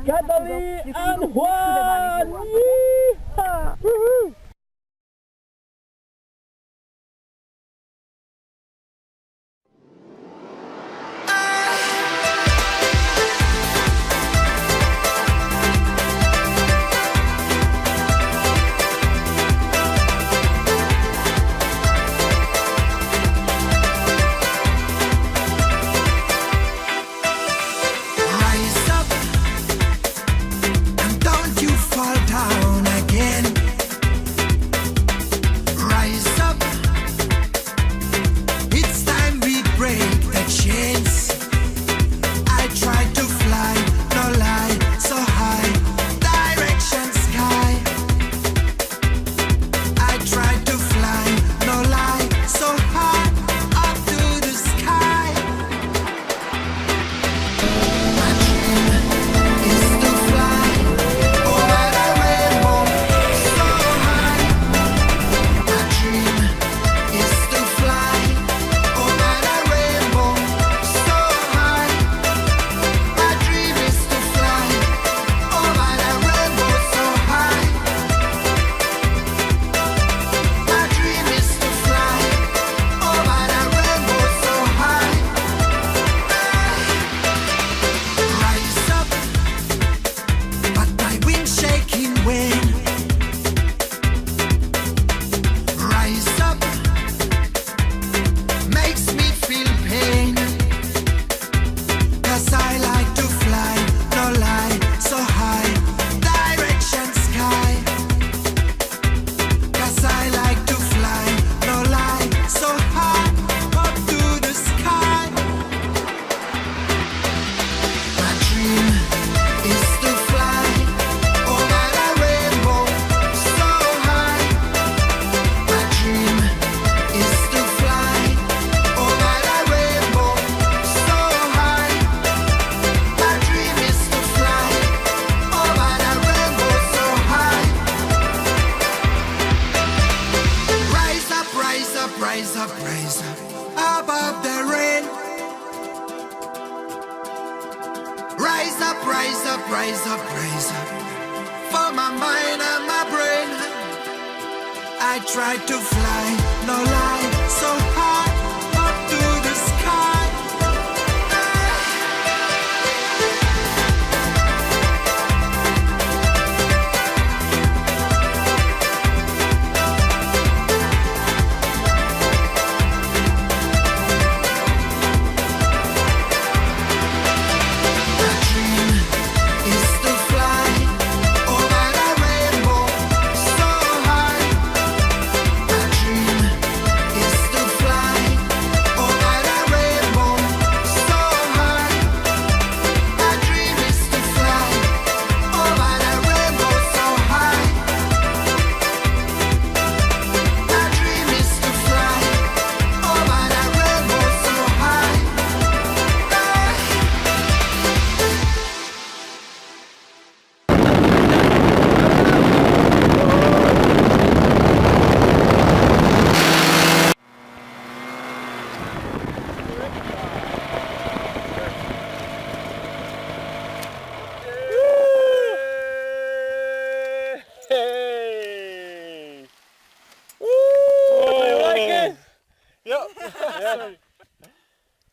Catalin and Juan! Yeehaw! Woohoo! Rise up above the rain. Rise up, rise up, rise up, rise up. For my mind and my brain, I tried to fly, no lie, so high up to the sky.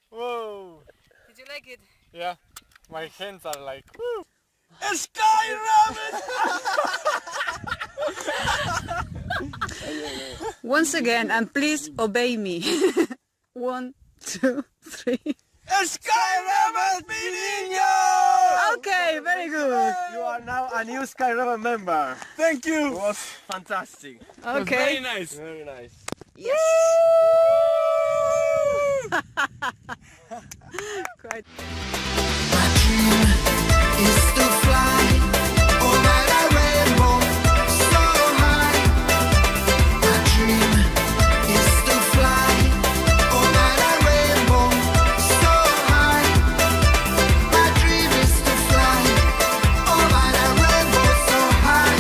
Whoa! Did you like it? Yeah, my hands are like, woo! A sky rabbit! Once again, and please obey me. 1, 2, 3. A sky rabbit, mi niño! Okay, very good. You are now a new Sky Raven member. Thank It you! was fantastic. Okay. nice. Very nice. Yes. Quite. My dream is to fly over the rainbow so high. My dream is to fly over the rainbow so high. My dream is to fly over the rainbow so high.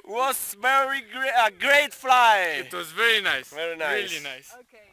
Was very great, a great flight. It was very nice. Very nice. Really nice. Okay.